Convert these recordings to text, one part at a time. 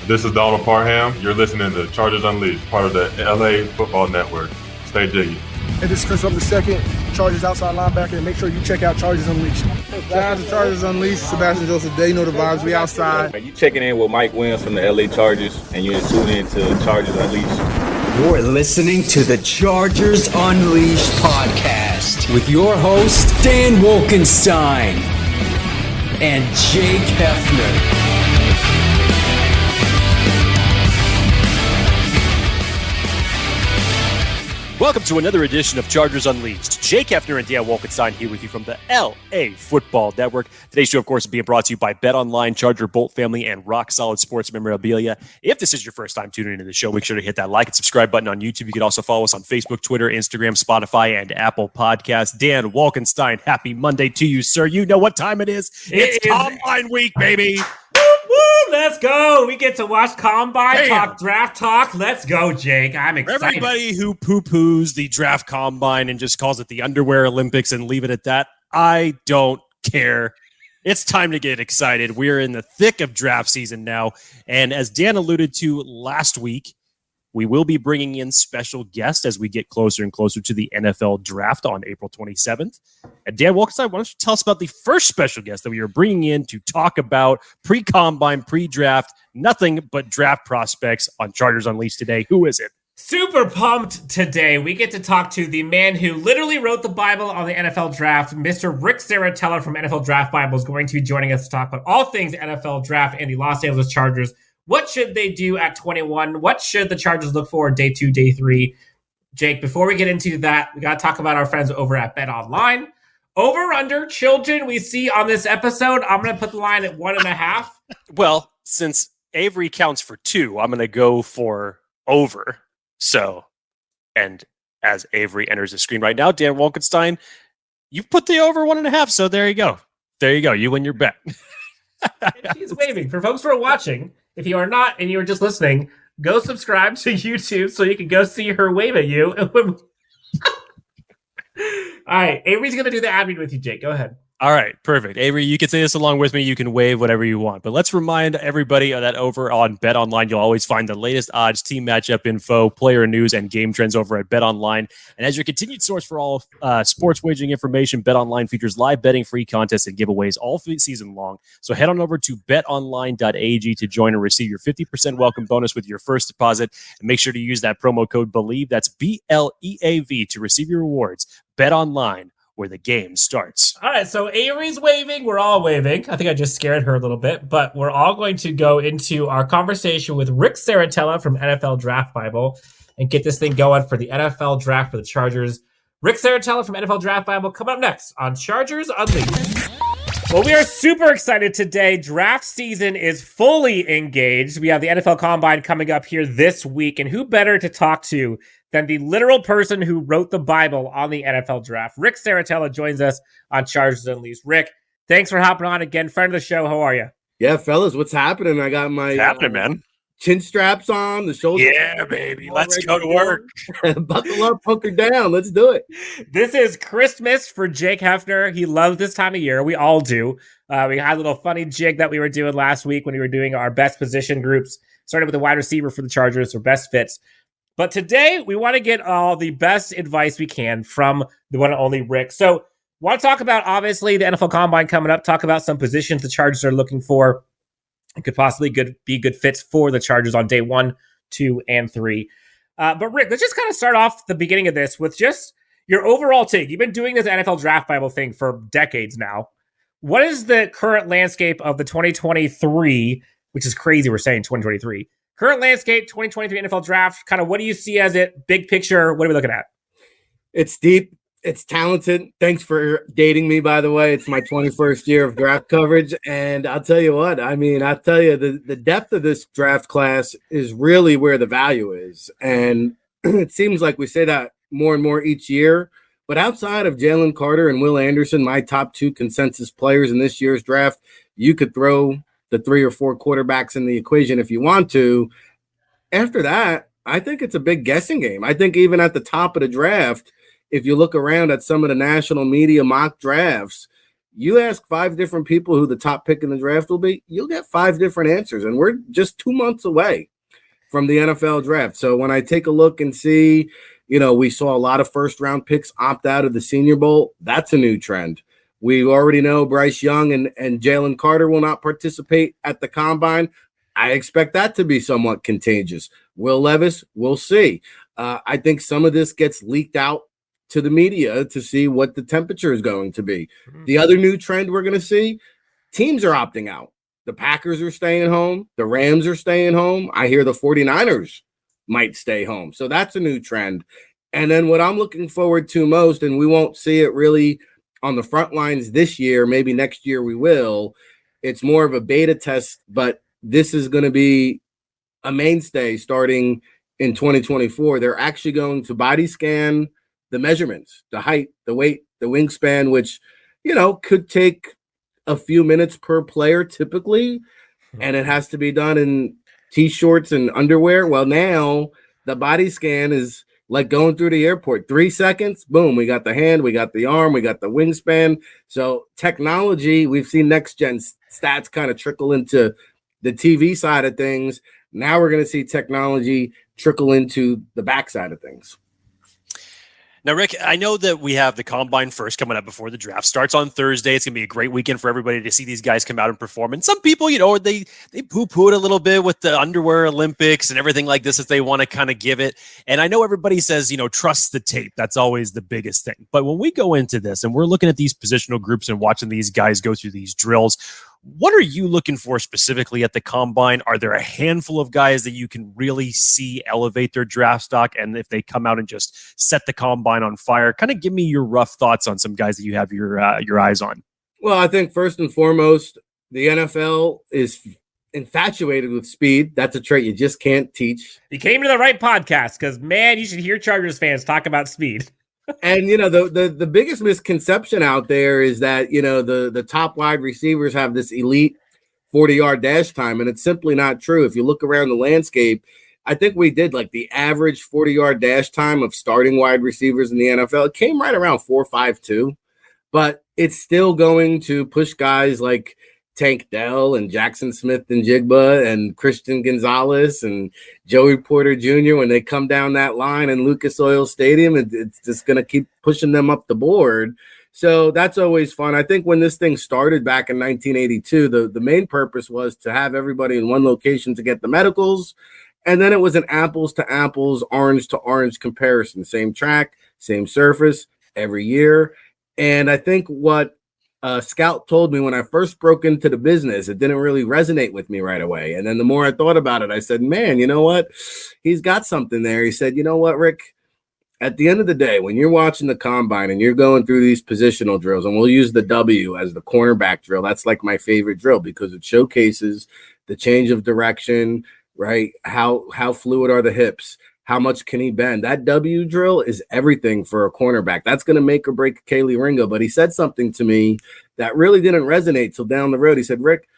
This is Donald Parham. You're listening to Chargers Unleashed, part of the LAFB Network. Stay jiggy. And this is Chris Rupp II, Chargers outside linebacker, and make sure you check out Chargers Unleashed. Shout out to Chargers Unleashed, Sebastian Joseph. They know the vibes. We outside. You checking in with Mike Williams from the LA Chargers, and you're tuning in to Chargers Unleashed. You're listening to the Chargers Unleashed podcast with your host, Dan Wolkenstein and Jake Hefner. Welcome to another edition of Chargers Unleashed. Jake Hefner and Dan Wolkenstein here with you from the LAFB Network. Today's show, of course, is being brought to you by BetOnline, Charger Bolt Family, and Rock Solid Sports Memorabilia. If this is your first time tuning into the show, make sure to hit that like and subscribe button on YouTube. You can also follow us on Facebook, Twitter, Instagram, Spotify, and Apple Podcasts. Dan Wolkenstein, happy Monday to you, sir. You know what time it is. It's Combine Week, baby. Woo, let's go. We get to watch Combine, talk draft talk. Let's go, Jake. I'm excited. Everybody who poo-poos the draft Combine and just calls it the Underwear Olympics and leave it at that, I don't care. It's time to get excited. We're in the thick of draft season now. And as Dan alluded to last week, we will be bringing in special guests as we get closer and closer to the NFL draft on April 27th. And Dan Wolkenstein, why don't you tell us about the first special guest that we are bringing in to talk about pre-combine, pre-draft, nothing but draft prospects on Chargers Unleashed today. Who is it? Super pumped today. We get to talk to the man who literally wrote the Bible on the NFL draft. Mr. Ric Serritella from NFL Draft Bible is going to be joining us to talk about all things NFL draft and the Los Angeles Chargers. What should they do at 21? What should the Chargers look for day 2, day 3? Jake, before we get into that, we got to talk about our friends over at BetOnline. Over under children we see on this episode, I'm going to put the line at 1.5. Well, since Avery counts for 2, I'm going to go for over. So, and as Avery enters the screen right now, Dan Wolkenstein, you put the over 1.5. So there you go. There you go. You win your bet. She's waving. For folks who are watching, if you are not and you are just listening, go subscribe to YouTube so you can go see her wave at you. All right, Avery's going to do the ad read with you, Jake. Go ahead. All right, perfect. Avery, you can say this along with me. You can wave whatever you want. But let's remind everybody that over on BetOnline, you'll always find the latest odds, team matchup info, player news, and game trends over at BetOnline. And as your continued source for all sports wagering information, BetOnline features live betting, free contests, and giveaways all season long. So head on over to betonline.ag to join and receive your 50% welcome bonus with your first deposit. And make sure to use that promo code BELIEVE, that's BLEAV, to receive your rewards. BetOnline, where the game starts. All right, so Avery's waving. We're all waving. I think I just scared her a little bit, but we're all going to go into our conversation with Ric Serritella from NFL Draft Bible and get this thing going for the NFL draft for the Chargers. Ric Serritella from NFL Draft Bible coming up next on Chargers Unleashed. Well, we are super excited today. Draft season is fully engaged. We have the NFL Combine coming up here this week, and who better to talk to than the literal person who wrote the Bible on the NFL draft. Ric Serritella joins us on Chargers Unleashed. Rick, thanks for hopping on again. Friend of the show, how are you? Yeah, fellas, what's happening? I got my man? Chin straps on, the shoulders. Yeah, baby. Let's go to work. Buckle up, hunker down. Let's do it. This is Christmas for Jake Hefner. He loves this time of year. We all do. We had a little funny jig that we were doing last week when we were doing our best position groups. Started with the wide receiver for the Chargers, or best fits. But today, we want to get all the best advice we can from the one and only Rick. So, want to talk about, obviously, the NFL Combine coming up, talk about some positions the Chargers are looking for. It could possibly be good fits for the Chargers on day 1, 2, and 3. But, Rick, let's just kind of start off the beginning of this with just your overall take. You've been doing this NFL Draft Bible thing for decades now. What is the current landscape of the 2023, which is crazy we're saying 2023, current landscape, 2023 NFL draft, kind of what do you see as it? Big picture, what are we looking at? It's deep. It's talented. Thanks for dating me, by the way. It's my 21st year of draft coverage. And I'll tell you what, the depth of this draft class is really where the value is. And it seems like we say that more and more each year. But outside of Jalin Carter and Will Anderson, my top 2 consensus players in this year's draft, you could throw the 3 or 4 quarterbacks in the equation if you want to. After that, I think it's a big guessing game. I think even at the top of the draft, if you look around at some of the national media mock drafts, You ask 5 different people who the top pick in the draft will be, you'll get 5 different answers. And we're just 2 months away from the NFL draft. So when I take a look and see, we saw a lot of first-round picks opt out of the Senior Bowl, that's a new trend. We already know Bryce Young and Jalen Carter will not participate at the Combine. I expect that to be somewhat contagious. Will Levis, we'll see. I think some of this gets leaked out to the media to see what the temperature is going to be. The other new trend we're going to see, teams are opting out. The Packers are staying home. The Rams are staying home. I hear the 49ers might stay home. So that's a new trend. And then what I'm looking forward to most, and we won't see it really on the front lines this year, maybe next year we will, it's more of a beta test, but this is going to be a mainstay starting in 2024. They're actually going to body scan the measurements, the height, the weight, the wingspan, which, could take a few minutes per player typically, and it has to be done in T-shorts and underwear. Well, now the body scan is like going through the airport. 3 seconds, boom, we got the hand, we got the arm, we got the wingspan. So technology, we've seen next-gen stats kind of trickle into the TV side of things. Now we're going to see technology trickle into the backside of things. Now, Rick, I know that we have the Combine first coming up before the draft starts on Thursday. It's going to be a great weekend for everybody to see these guys come out and perform. And some people, they poo-poo it a little bit with the underwear Olympics and everything like this if they want to kind of give it. And I know everybody says, trust the tape. That's always the biggest thing. But when we go into this and we're looking at these positional groups and watching these guys go through these drills, what are you looking for specifically at the Combine? Are there a handful of guys that you can really see elevate their draft stock? And if they come out and just set the Combine on fire, kind of give me your rough thoughts on some guys that you have your eyes on. Well, I think first and foremost, the NFL is infatuated with speed. That's a trait you just can't teach. You came to the right podcast because, man, you should hear Chargers fans talk about speed. And, the biggest misconception out there is that, the top wide receivers have this elite 40-yard dash time, and it's simply not true. If you look around the landscape, I think we did like the average 40-yard dash time of starting wide receivers in the NFL. It came right around 4.52, but it's still going to push guys like Tank Dell and Jackson Smith-Njigba and Christian Gonzalez and Joey Porter Jr. when they come down that line in Lucas Oil Stadium, it's just going to keep pushing them up the board. So that's always fun. I think when this thing started back in 1982, the main purpose was to have everybody in one location to get the medicals. And then it was an apples to apples, orange to orange comparison. Same track, same surface every year. And I think what Scout told me when I first broke into the business, it didn't really resonate with me right away. And then the more I thought about it, I said, man, you know what? He's got something there. He said, you know what, Rick? At the end of the day, when you're watching the Combine and you're going through these positional drills, and we'll use the W as the cornerback drill, that's like my favorite drill because it showcases the change of direction, right? How fluid are the hips? How much can he bend? That W drill is everything for a cornerback. That's going to make or break Kaylee Ringo. But he said something to me that really didn't resonate till down the road. He said, Rick,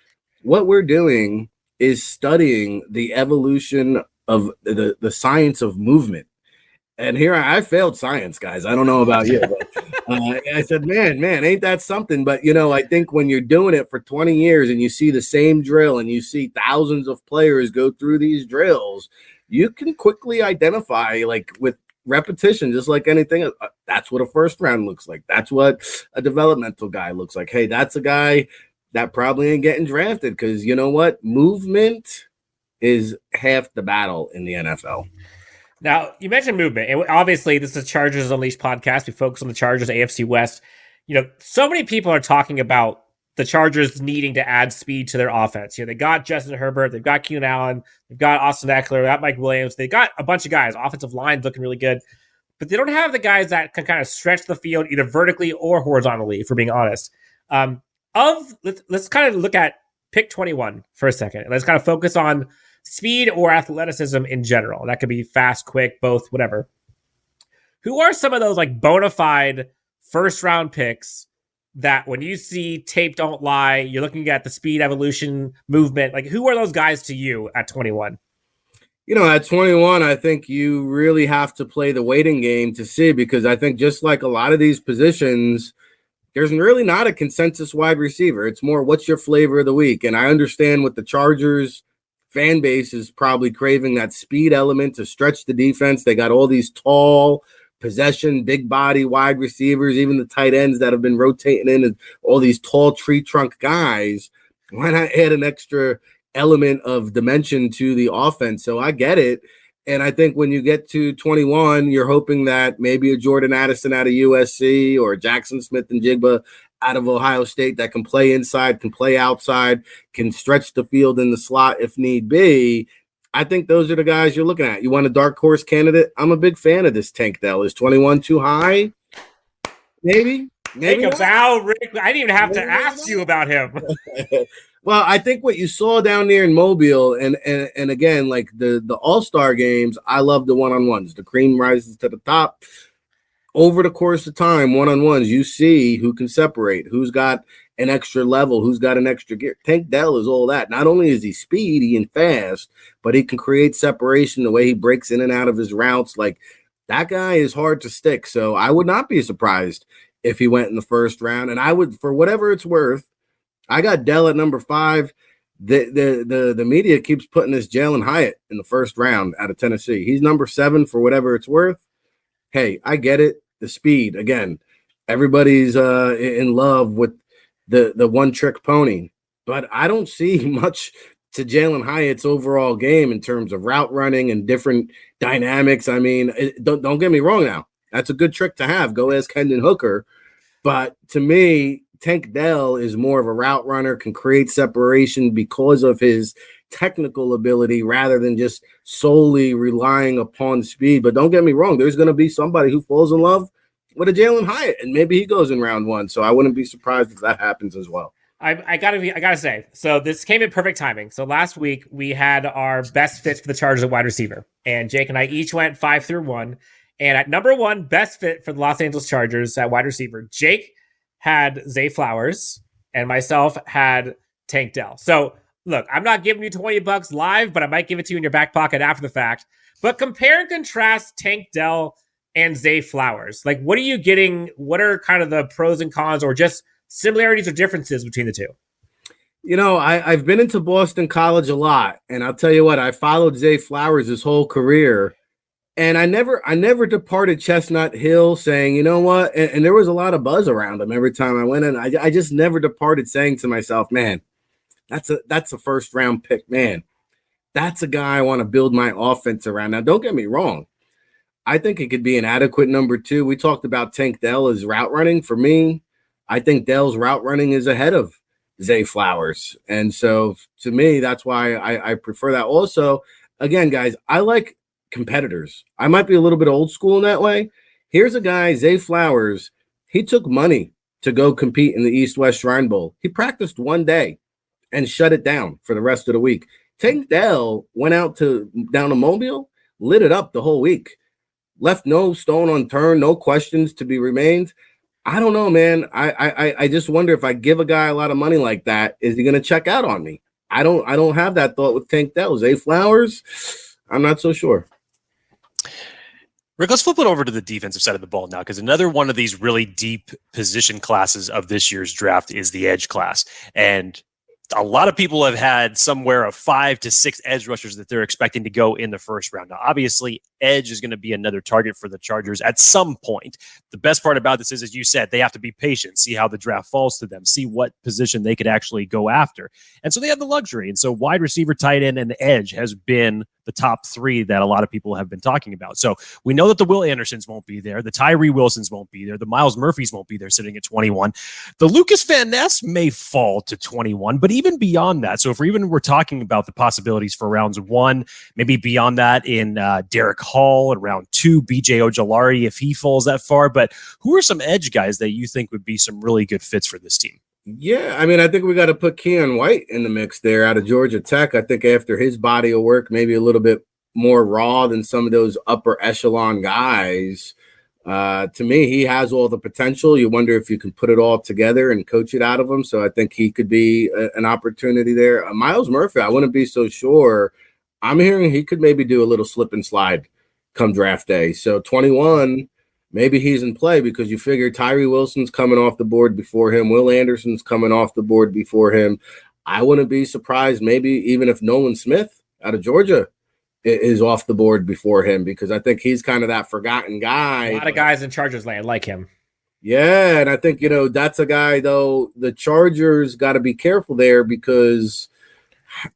what we're doing is studying the evolution of the science of movement. And here I failed science, guys. I don't know about you. But, I said, man, ain't that something? But, I think when you're doing it for 20 years and you see the same drill and you see thousands of players go through these drills, you can quickly identify, like with repetition, just like anything. That's what a first round looks like. That's what a developmental guy looks like. Hey, that's a guy that probably ain't getting drafted because you know what? Movement is half the battle in the NFL. Now, you mentioned movement, and obviously this is Chargers Unleashed podcast. We focus on the Chargers, AFC West. So many people are talking about the Chargers needing to add speed to their offense. They got Justin Herbert, they've got Keenan Allen, they've got Austin Eckler, they've got Mike Williams, they got a bunch of guys. Offensive line looking really good, but they don't have the guys that can kind of stretch the field either vertically or horizontally, if we're being honest. Let's kind of look at pick 21 for a second. Let's kind of focus on speed or athleticism in general. That could be fast, quick, both, whatever. Who are some of those like bona fide first round picks that when you see tape don't lie, you're looking at the speed, evolution, movement, like who are those guys to you at 21? At 21, I think you really have to play the waiting game to see, because I think just like a lot of these positions, there's really not a consensus wide receiver. It's more what's your flavor of the week. And I understand what the Chargers fan base is probably craving, that speed element to stretch the defense. They got all these tall possession, big body wide receivers, even the tight ends that have been rotating in, and all these tall tree trunk guys. Why not add an extra element of dimension to the offense? So I get it. And I think when you get to 21, you're hoping that maybe a Jordan Addison out of USC or Jackson Smith-Njigba out of Ohio State that can play inside, can play outside, can stretch the field in the slot if need be. I think those are the guys you're looking at. You want a dark horse candidate? I'm a big fan of this Tank Dell. Is 21 too high? Maybe. Take a bow, Rick. I didn't even have to ask you about him. Well, I think what you saw down there in Mobile, and again, like the All-Star games, I love the one-on-ones. The cream rises to the top. Over the course of time, one-on-ones, you see who can separate, who's got an extra level, who's got an extra gear. Tank Dell is all that. Not only is he speedy and fast, but he can create separation the way he breaks in and out of his routes. Like, that guy is hard to stick. So I would not be surprised if he went in the first round. And I would, for whatever it's worth, I got Dell at number 5. The media keeps putting this Jalin Hyatt in the first round out of Tennessee. He's number 7 for whatever it's worth. Hey, I get it. The speed, again, everybody's in love with the one-trick pony. But I don't see much to Jalin Hyatt's overall game in terms of route running and different dynamics. I mean, don't get me wrong now. That's a good trick to have. Go ask Hendon Hooker. But to me, Tank Dell is more of a route runner, can create separation because of his technical ability rather than just solely relying upon speed. But don't get me wrong, there's going to be somebody who falls in love with a Jalin Hyatt, and maybe he goes in round 1. So I wouldn't be surprised if that happens as well. I gotta say, so this came in perfect timing. So last week we had our best fits for the Chargers at wide receiver, and Jake and I each went 5 through 1. And at number 1, best fit for the Los Angeles Chargers at wide receiver, Jake had Zay Flowers, and myself had Tank Dell. So look, I'm not giving you $20 live, but I might give it to you in your back pocket after the fact. But compare and contrast Tank Dell and Zay Flowers. Like, what are you getting? What are kind of the pros and cons, or just similarities or differences between the two? You know, I've been into Boston College a lot, and I'll tell you what, I followed Zay Flowers his whole career. And I never departed Chestnut Hill saying, you know what? And there was a lot of buzz around him every time I went in. I just never departed saying to myself, man, that's a first round pick, man. That's a guy I want to build my offense around. Now, don't get me wrong. I think it could be an adequate number 2. We talked about Tank Dell as route running. For me, I think Dell's route running is ahead of Zay Flowers. And so to me, that's why I prefer that. Also, again, guys, I like competitors. I might be a little bit old school in that way. Here's a guy, Zay Flowers. He took money to go compete in the East-West Shrine Bowl. He practiced one day and shut it down for the rest of the week. Tank Dell went down to Mobile, lit it up the whole week, left no stone unturned, no questions to be remained. I don't know, man. I just wonder if I give a guy a lot of money like that, is he going to check out on me? I don't have that thought with Tank Dell. Zay Flowers, I'm not so sure. Rick, let's flip it over to the defensive side of the ball now, because another one of these really deep position classes of this year's draft is the edge class. And a lot of people have had somewhere of 5 to 6 edge rushers that they're expecting to go in the first round. Now, obviously, edge is going to be another target for the Chargers at some point. The best part about this is, as you said, they have to be patient, see how the draft falls to them, see what position they could actually go after. And so they have the luxury. And so wide receiver, tight end, and edge has been the top 3 that a lot of people have been talking about. So we know that the Will Andersons won't be there. The Tyree Wilsons won't be there. The Miles Murphys won't be there sitting at 21. The Lucas Van Ness may fall to 21, but even beyond that, so if we're talking about the possibilities for rounds 1, maybe beyond that in Derek Hall at round 2, BJ Ojolari, if he falls that far. But who are some edge guys that you think would be some really good fits for this team? Yeah, I mean, I think we got to put Keon White in the mix there out of Georgia Tech. I think after his body of work, maybe a little bit more raw than some of those upper echelon guys. To me, he has all the potential. You wonder if you can put it all together and coach it out of him. So I think he could be an opportunity there. Miles Murphy, I wouldn't be so sure. I'm hearing he could maybe do a little slip and slide come draft day. So 21, maybe he's in play because you figure Tyree Wilson's coming off the board before him. Will Anderson's coming off the board before him. I wouldn't be surprised maybe even if Nolan Smith out of Georgia is off the board before him, because I think he's kind of that forgotten guy. A lot of guys in Chargers land like him. Yeah, and I think, that's a guy, though, the Chargers got to be careful there because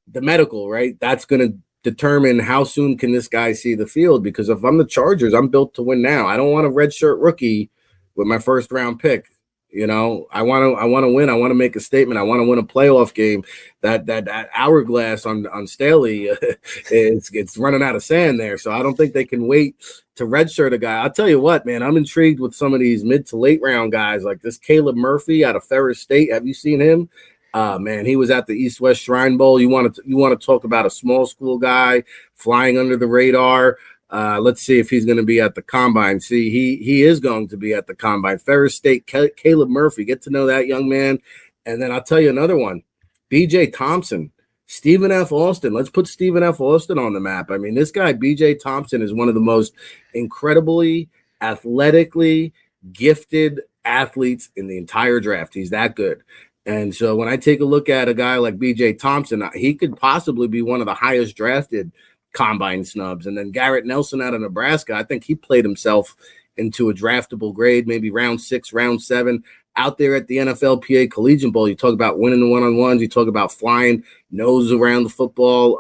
the medical, right? That's going to determine how soon can this guy see the field, because if I'm the Chargers, I'm built to win now. I don't want a redshirt rookie with my first round pick. I want to win. I want to make a statement. I want to win a playoff game. That hourglass on Staley, it's running out of sand there. So I don't think they can wait to redshirt a guy. I'll tell you what, man, I'm intrigued with some of these mid to late round guys like this Caleb Murphy out of Ferris State. Have you seen him? Man, he was at the East-West Shrine Bowl. You want to talk about a small school guy flying under the radar. Let's see if he's going to be at the Combine. See, he is going to be at the Combine. Ferris State, Caleb Murphy. Get to know that young man. And then I'll tell you another one, B.J. Thompson, Stephen F. Austin. Let's put Stephen F. Austin on the map. I mean, this guy, B.J. Thompson, is one of the most incredibly athletically gifted athletes in the entire draft. He's that good. And so when I take a look at a guy like B.J. Thompson, he could possibly be one of the highest drafted Combine snubs. And then Garrett Nelson out of Nebraska, I think he played himself into a draftable grade, maybe round 6, round 7, out there at the NFLPA Collegiate Bowl. You talk about winning the one-on-ones, you talk about flying, nose around the football.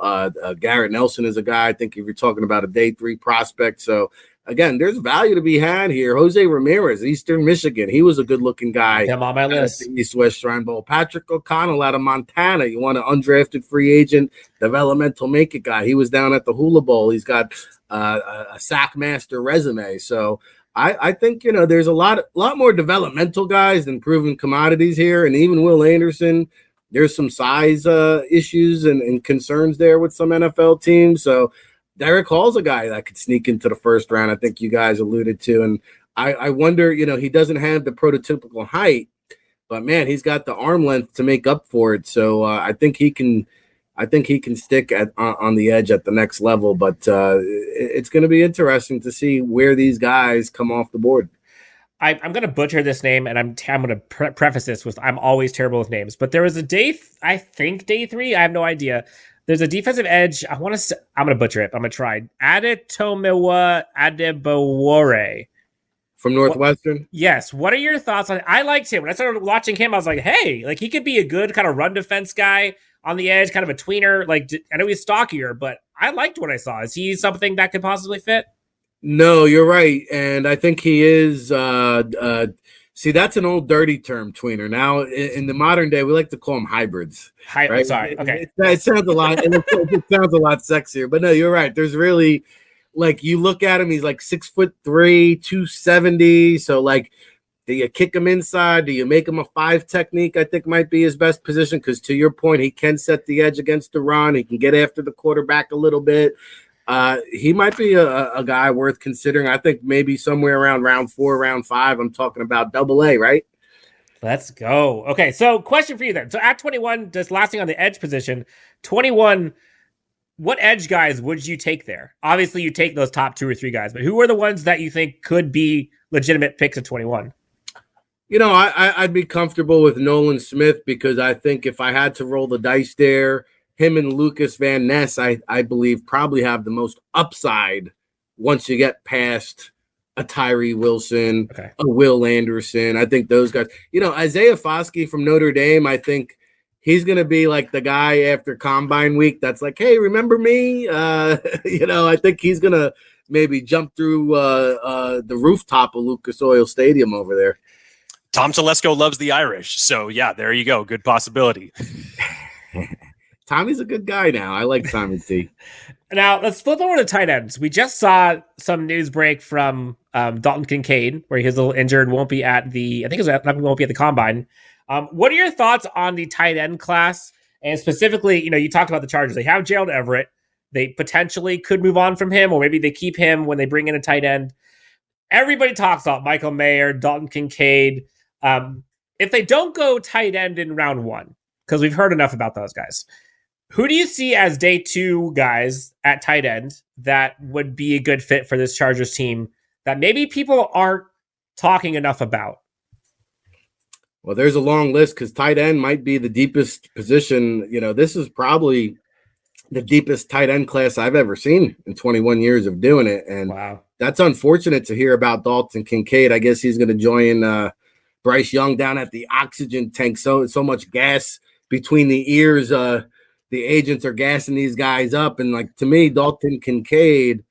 Garrett Nelson is a guy, I think if you're talking about a day 3 prospect. So again, there's value to be had here. Jose Ramirez, Eastern Michigan. He was a good-looking guy. Him on my list. East-West Shrine Bowl. Patrick O'Connell out of Montana. You want an undrafted free agent, developmental make-it guy. He was down at the Hula Bowl. He's got a sack master resume. So I think, there's a lot more developmental guys than proven commodities here. And even Will Anderson, there's some size issues and concerns there with some NFL teams. So Derek Hall's a guy that could sneak into the first round, I think you guys alluded to. And I wonder, he doesn't have the prototypical height, but man, he's got the arm length to make up for it. So I think he can stick on the edge at the next level. But it's going to be interesting to see where these guys come off the board. I'm going to butcher this name, and I'm going to preface this with I'm always terrible with names. But there was a day 3. I have no idea. There's a defensive edge. I'm going to butcher it. I'm going to try. Adetomiwa Adebawore. From Northwestern? Yes. What are your thoughts on it? I liked him. When I started watching him, I was like, hey, he could be a good kind of run defense guy on the edge, kind of a tweener. I know he's stockier, but I liked what I saw. Is he something that could possibly fit? No, you're right. And I think he is see, that's an old dirty term, tweener. Now, in the modern day, we like to call them hybrids. Right? Sorry. Okay. It sounds a lot. It sounds a lot sexier. But no, you're right. There's really, you look at him, he's 6'3", 270. So, do you kick him inside? Do you make him a 5 technique? I think might be his best position because, to your point, he can set the edge against the run. He can get after the quarterback a little bit. He might be a guy worth considering. I think maybe somewhere around round 4, round 5. I'm talking about AA, right? Let's go. Okay, so question for you then. So at 21, just last thing on the edge position, 21, what edge guys would you take there? Obviously, you take those top 2 or 3 guys, but who are the ones that you think could be legitimate picks at 21? I'd be comfortable with Nolan Smith because I think if I had to roll the dice there, him and Lucas Van Ness, I believe, probably have the most upside once you get past a Tyree Wilson, a Will Anderson. I think those guys, Isaiah Foskey from Notre Dame, I think he's going to be the guy after Combine week that's hey, remember me? I think he's going to maybe jump through the rooftop of Lucas Oil Stadium over there. Tom Telesco loves the Irish. So, yeah, there you go. Good possibility. Tommy's a good guy now. I like Tommy T. Now, let's flip over to tight ends. We just saw some news break from Dalton Kincaid, where he's a little injured, won't be at the Combine. What are your thoughts on the tight end class? And specifically, you talked about the Chargers. They have Gerald Everett. They potentially could move on from him, or maybe they keep him when they bring in a tight end. Everybody talks about Michael Mayer, Dalton Kincaid. If they don't go tight end in round 1, because we've heard enough about those guys, who do you see as day 2 guys at tight end that would be a good fit for this Chargers team that maybe people aren't talking enough about? Well, there's a long list because tight end might be the deepest position. This is probably the deepest tight end class I've ever seen in 21 years of doing it. And wow, that's unfortunate to hear about Dalton Kincaid. I guess he's going to join Bryce Young down at the oxygen tank. So much gas between the ears. The agents are gassing these guys up. And like, to me, Dalton Kincaid,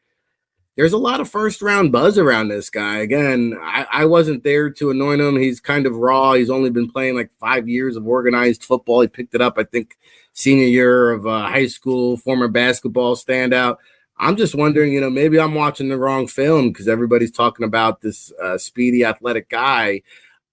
there's a lot of first round buzz around this guy. Again, I wasn't there to anoint him. He's kind of raw. He's only been playing like 5 years of organized football. He picked it up, I think, senior year of high school, former basketball standout. I'm just wondering, maybe I'm watching the wrong film because everybody's talking about this speedy, athletic guy.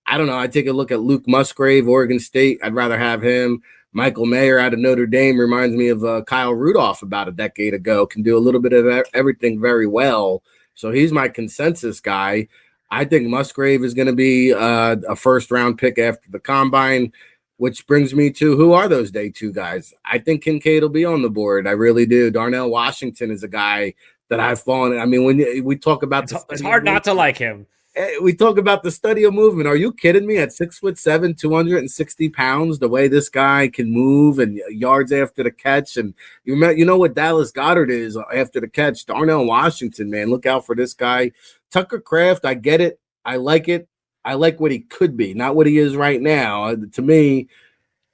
I don't know. I take a look at Luke Musgrave, Oregon State. I'd rather have him. Michael Mayer out of Notre Dame reminds me of Kyle Rudolph about a decade ago. Can do a little bit of everything very well. So he's my consensus guy. I think Musgrave is going to be a first-round pick after the combine, which brings me to who are those day two guys? I think Kincaid will be on the board. I really do. Darnell Washington is a guy that I've fallen. I mean, when we talk about it's hard not to like him. We talk about the study of movement. Are you kidding me? At 6'7", 260 pounds, the way this guy can move and yards after the catch. And you know what Dallas Goedert is after the catch. Darnell Washington, man, look out for this guy. Tucker Kraft, I get it. I like it. I like what he could be, not what he is right now. To me,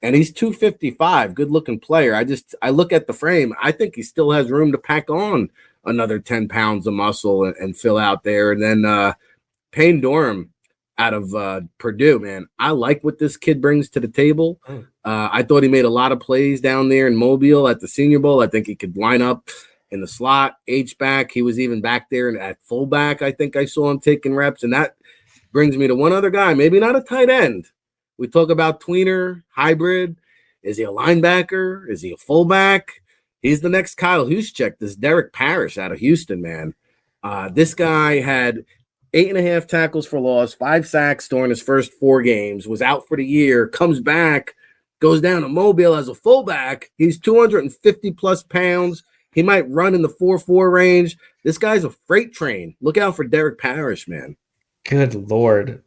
and he's 255, good-looking player. I look at the frame. I think he still has room to pack on another 10 pounds of muscle and fill out there. And then Payne Durham out of Purdue, man. I like what this kid brings to the table. I thought he made a lot of plays down there in Mobile at the Senior Bowl. I think he could line up in the slot, H-back. He was even back there and at fullback. I think I saw him taking reps. And that brings me to one other guy, maybe not a tight end. We talk about tweener, hybrid. Is he a linebacker? Is he a fullback? He's the next Kyle Juszczyk, this Derek Parrish out of Houston, man. This guy had 8.5 tackles for loss, 5 sacks during his first 4 games, was out for the year, comes back, goes down to Mobile as a fullback. He's 250-plus pounds. He might run in the 4.4 range. This guy's a freight train. Look out for Derek Parrish, man. Good Lord.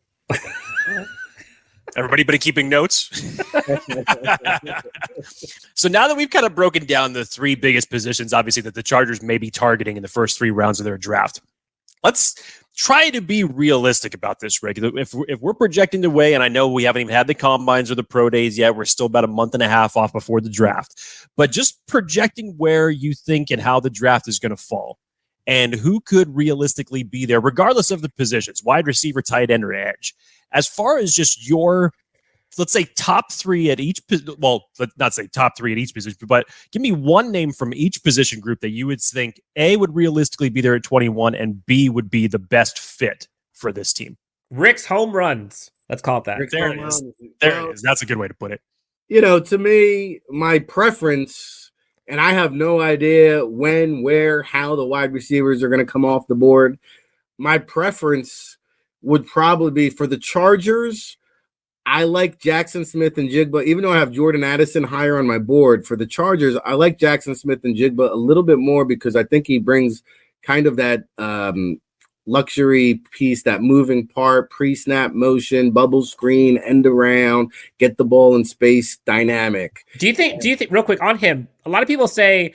Everybody been keeping notes? So now that we've kind of broken down the 3 biggest positions, obviously, that the Chargers may be targeting in the first 3 rounds of their draft, let's try to be realistic about this, Rick. If we're projecting the way, and I know we haven't even had the combines or the pro days yet, we're still about a month and a half off before the draft, but just projecting where you think and how the draft is going to fall and who could realistically be there, regardless of the positions, wide receiver, tight end, or edge. As far as just your, let's say, top 3 at each, well, let's not say top 3 at each position, but give me one name from each position group that you would think A, would realistically be there at 21, and B, would be the best fit for this team. Rick's home runs. Let's call it that. There it is. There it is. That's a good way to put it. To me, my preference, and I have no idea when, where, how the wide receivers are going to come off the board. My preference would probably be for the Chargers. I like Jackson Smith-Njigba, even though I have Jordan Addison higher on my board. For the Chargers, I like Jackson Smith-Njigba a little bit more because I think he brings kind of that luxury piece, that moving part, pre-snap motion, bubble screen, end around, get the ball in space dynamic. Do you think, real quick on him, a lot of people say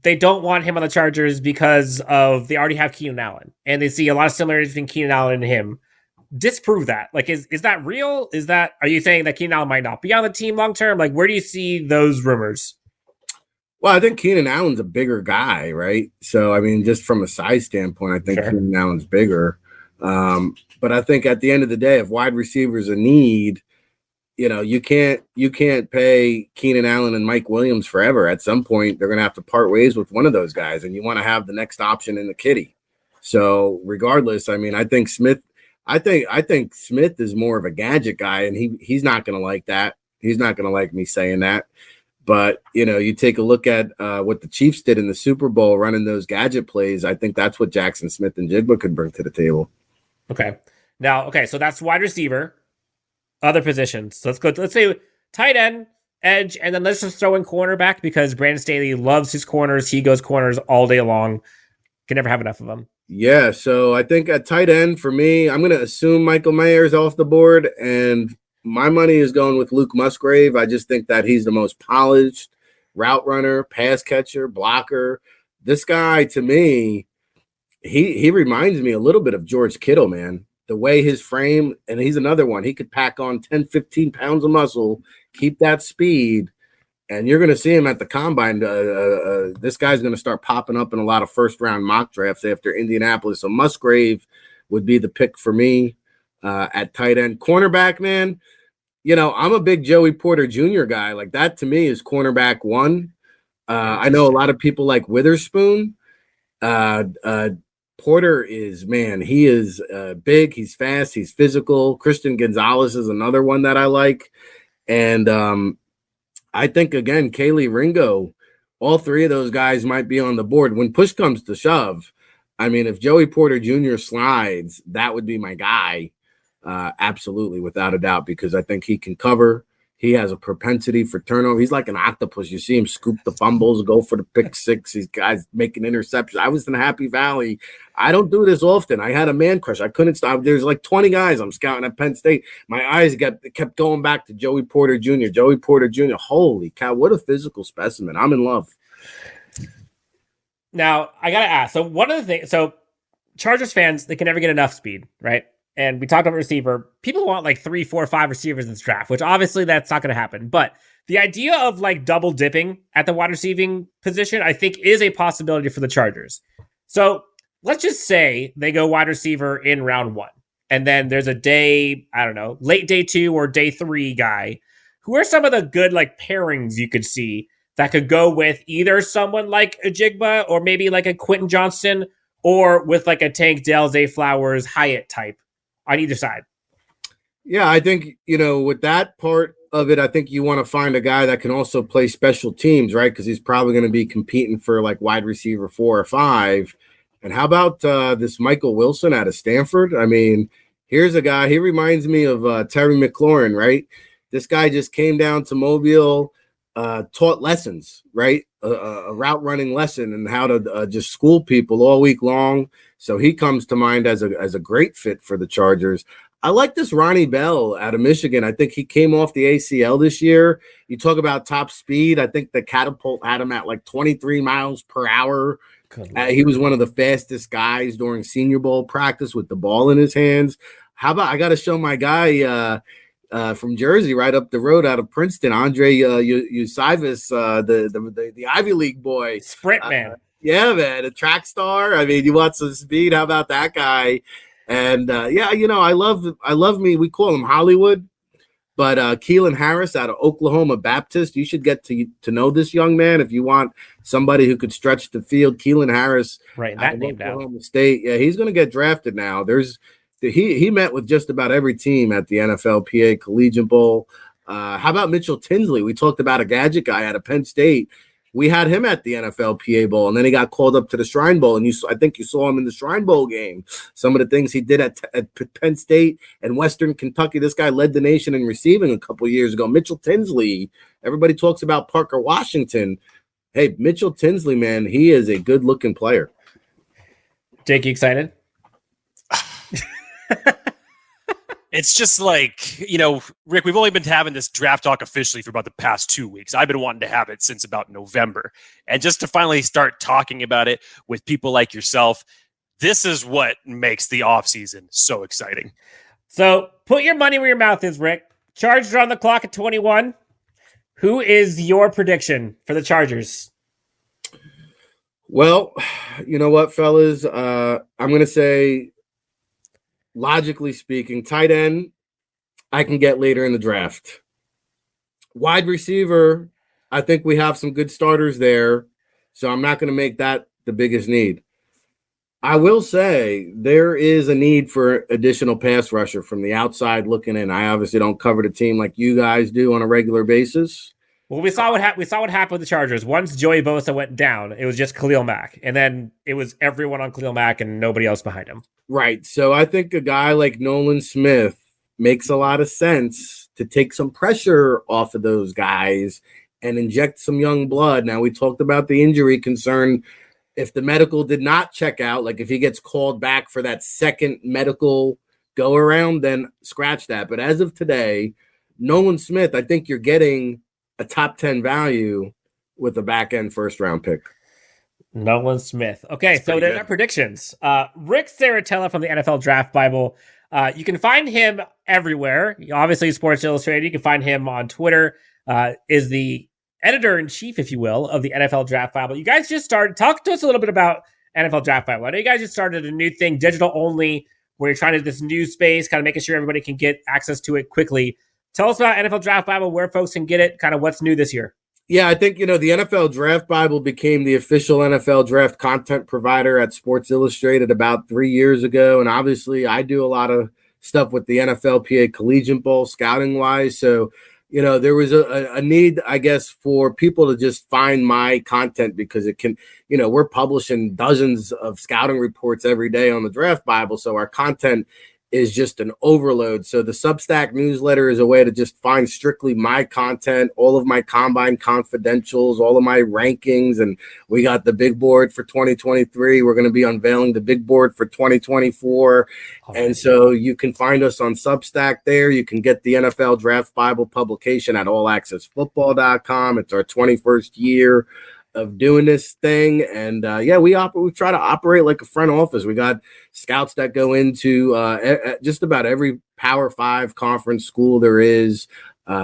they don't want him on the Chargers because of they already have Keenan Allen and they see a lot of similarities between Keenan Allen and him. Disprove that. Like, is that real? Are you saying that Keenan Allen might not be on the team long term? Like, where do you see those rumors? Well, I think Keenan Allen's a bigger guy, right? So, I mean, just from a size standpoint, I think Sure. Keenan Allen's bigger. But I think at the end of the day, if wide receivers a need, you can't pay Keenan Allen and Mike Williams forever. At some point, they're going to have to part ways with one of those guys, and you want to have the next option in the kitty. So, regardless, I mean, I think Smith is more of a gadget guy, and he's not going to like that. He's not going to like me saying that. But, you take a look at what the Chiefs did in the Super Bowl running those gadget plays. I think that's what Jackson Smith-Njigba could bring to the table. Okay. So that's wide receiver, other positions. So let's say tight end, edge, and then let's just throw in cornerback because Brandon Staley loves his corners. He goes corners all day long. Can never have enough of them. Yeah, so I think at tight end for me, I'm going to assume Michael Mayer's off the board, and my money is going with Luke Musgrave. I just think that he's the most polished route runner, pass catcher, blocker. This guy, to me, he reminds me a little bit of George Kittle, man. The way his frame, and he's another one. He could pack on 10, 15 pounds of muscle, keep that speed, and you're going to see him at the combine. This guy's going to start popping up in a lot of first-round mock drafts after Indianapolis. So Musgrave would be the pick for me at tight end. Cornerback, man, I'm a big Joey Porter Jr. guy. Like that to me is cornerback one. I know a lot of people like Witherspoon. Porter is, man, he is big. He's fast. He's physical. Christian Gonzalez is another one that I like. And I think, again, Kaylee Ringo, all three of those guys might be on the board. When push comes to shove, I mean, if Joey Porter Jr. slides, that would be my guy. Absolutely, without a doubt, because I think he can cover. He has a propensity for turnover. He's like an octopus. You see him scoop the fumbles, go for the pick six. These guys making interceptions. I was in Happy Valley. I don't do this often. I had a man crush. I couldn't stop. There's like 20 guys I'm scouting at Penn State. My eyes kept going back to Joey Porter Jr. Joey Porter Jr. Holy cow, what a physical specimen. I'm in love. Now, I got to ask. So one of the things, so Chargers fans, they can never get enough speed, right? And we talked about receiver. People want like 3, 4, 5 receivers in this draft, which obviously that's not going to happen. But the idea of like double dipping at the wide receiving position, I think is a possibility for the Chargers. So let's just say they go wide receiver in round 1. And then there's a day, I don't know, late day 2 or day 3 guy. Who are some of the good like pairings you could see that could go with either someone like a Njigba or maybe like a Quentin Johnston or with like a Tank Dell, Zay Flowers, Hyatt type on either side? Yeah, I think, with that part of it, I think you want to find a guy that can also play special teams, right? Because he's probably going to be competing for like wide receiver 4 or 5. And how about this Michael Wilson out of Stanford? I mean, here's a guy, he reminds me of Terry McLaurin, right? This guy just came down to Mobile, taught lessons, right? A route running lesson and how to just school people all week long. So he comes to mind as a great fit for the Chargers. I like this Ronnie Bell out of Michigan. I think he came off the ACL this year. You talk about top speed. I think the catapult had him at like 23 miles per hour. He was one of the fastest guys during Senior Bowl practice with the ball in his hands. How about I got to show my guy from Jersey, right up the road out of Princeton, Andre Usivas, the Ivy League boy, sprint man. Yeah, man, a track star. I mean, you want some speed? How about that guy? And I love me. We call him Hollywood, but Keelan Harris out of Oklahoma Baptist. You should get to know this young man if you want somebody who could stretch the field. Keelan Harris, right? That name Oklahoma State. Yeah, he's going to get drafted now. He met with just about every team at the NFLPA Collegiate Bowl. How about Mitchell Tinsley? We talked about a gadget guy out of Penn State. We had him at the NFLPA Bowl, and then he got called up to the Shrine Bowl, and I think you saw him in the Shrine Bowl game. Some of the things he did at Penn State and Western Kentucky. This guy led the nation in receiving a couple years ago. Mitchell Tinsley. Everybody talks about Parker Washington. Hey, Mitchell Tinsley, man, he is a good-looking player. Jake, you excited? It's just like, Rick, we've only been having this draft talk officially for about the past 2 weeks. I've been wanting to have it since about November. And just to finally start talking about it with people like yourself, this is what makes the offseason so exciting. So put your money where your mouth is, Rick. Chargers are on the clock at 21. Who is your prediction for the Chargers? Well, you know what, fellas? I'm going to say, logically speaking, tight end, I can get later in the draft. Wide receiver, I think we have some good starters there, so I'm not going to make that the biggest need. I will say there is a need for additional pass rusher from the outside looking in. I obviously don't cover the team like you guys do on a regular basis. Well, we saw what happened with the Chargers. Once Joey Bosa went down, it was just Khalil Mack, and then it was everyone on Khalil Mack and nobody else behind him. Right. So I think a guy like Nolan Smith makes a lot of sense to take some pressure off of those guys and inject some young blood. Now, we talked about the injury concern if the medical did not check out, like if he gets called back for that second medical go around, then scratch that. But as of today, Nolan Smith, I think you're getting a top 10 value with a back end first round pick. Nolan Smith. Okay, so there's our predictions. Ric Serritella from the NFL Draft Bible. You can find him everywhere. Obviously, Sports Illustrated. You can find him on Twitter. Is the editor-in-chief, if you will, of the NFL Draft Bible. You guys just started. Talk to us a little bit about NFL Draft Bible. I know you guys just started a new thing, digital only, where you're trying to this new space, kind of making sure everybody can get access to it quickly. Tell us about NFL Draft Bible, where folks can get it, kind of what's new this year. Yeah, I think, the NFL Draft Bible became the official NFL Draft content provider at Sports Illustrated about 3 years ago. And obviously, I do a lot of stuff with the NFLPA Collegiate Bowl scouting-wise. So, there was a need, I guess, for people to just find my content because it can, we're publishing dozens of scouting reports every day on the Draft Bible. So our content is just an overload. So the Substack newsletter is a way to just find strictly my content, all of my combine confidentials, all of my rankings. And we got the big board for 2023. We're going to be unveiling the big board for 2024. And so you can find us on Substack there. You can get the NFL Draft Bible publication at allaccessfootball.com. It's our 21st year of doing this thing. And we try to operate like a front office. We got scouts that go into just about every Power 5 conference school there is.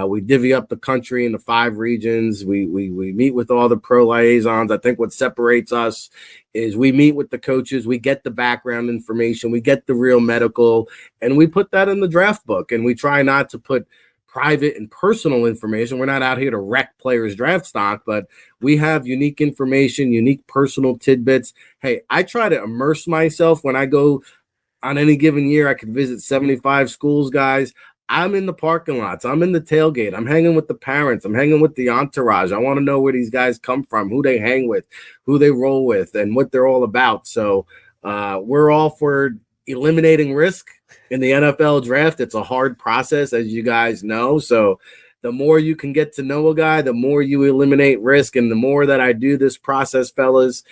We divvy up the country into 5 regions. We meet with all the pro liaisons. I think what separates us is we meet with the coaches. We get the background information. We get the real medical, and we put that in the draft book. And we try not to put private and personal information. We're not out here to wreck players' draft stock, but we have unique information, unique personal tidbits. Hey, I try to immerse myself when I go on any given year. I could visit 75 schools, guys. I'm in the parking lots. I'm in the tailgate. I'm hanging with the parents. I'm hanging with the entourage. I want to know where these guys come from, who they hang with, who they roll with, and what they're all about. So we're all for eliminating risk in the NFL draft. It's a hard process, as you guys know. So the more you can get to know a guy, the more you eliminate risk. And the more that I do this process, fellas,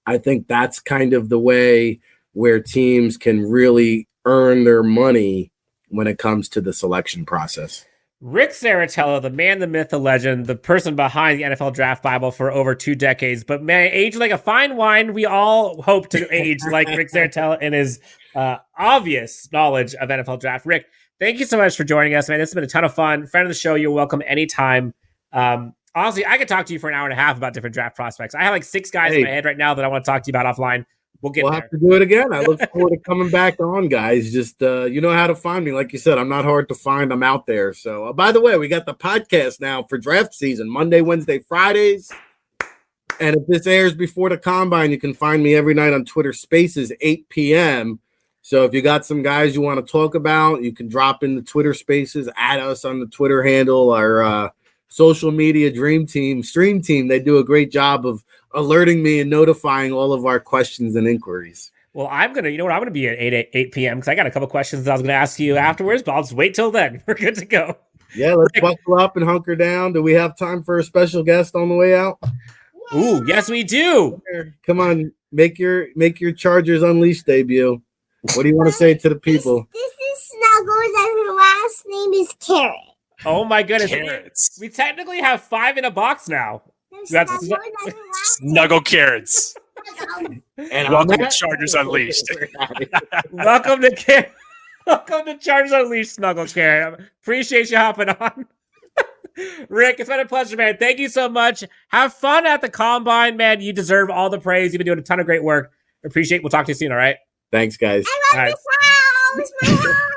I think that's kind of the way where teams can really earn their money when it comes to the selection process. Ric Serritella, the man, the myth, the legend, the person behind the NFL Draft Bible for over 2 decades. But man, age like a fine wine. We all hope to age like Ric Serritella in his obvious knowledge of NFL Draft. Ric, thank you so much for joining us, man. This has been a ton of fun. Friend of the show, you're welcome anytime. Honestly, I could talk to you for an hour and a half about different draft prospects. I have like 6 guys in my head right now that I want to talk to you about offline. We'll have to do it again. I look forward to coming back on, guys. Just, you know how to find me. Like you said, I'm not hard to find. I'm out there. So, by the way, we got the podcast now for draft season, Monday, Wednesday, Fridays. And if this airs before the combine, you can find me every night on Twitter Spaces, 8 p.m. So if you got some guys you want to talk about, you can drop in the Twitter Spaces, add us on the Twitter handle, our social media stream team. They do a great job of alerting me and notifying all of our questions and inquiries. Well, I'm going to be at 8 p.m. because I got a couple questions that I was going to ask you afterwards, but I'll just wait till then. We're good to go. Yeah, let's buckle up and hunker down. Do we have time for a special guest on the way out? Ooh, yes, we do. Come on, make your Chargers Unleashed debut. What do you want to say to the people? This is Snuggles, and her last name is Carrot. Oh my goodness. Carrots. We technically have 5 in a box now. Snuggle carrots. And welcome to Chargers Unleashed. Welcome to Chargers Unleashed, Snuggle Carrot. Appreciate you hopping on. Ric, it's been a pleasure, man. Thank you so much. Have fun at the combine, man. You deserve all the praise. You've been doing a ton of great work. Appreciate it. We'll talk to you soon, all right? Thanks, guys. I love this house. My house.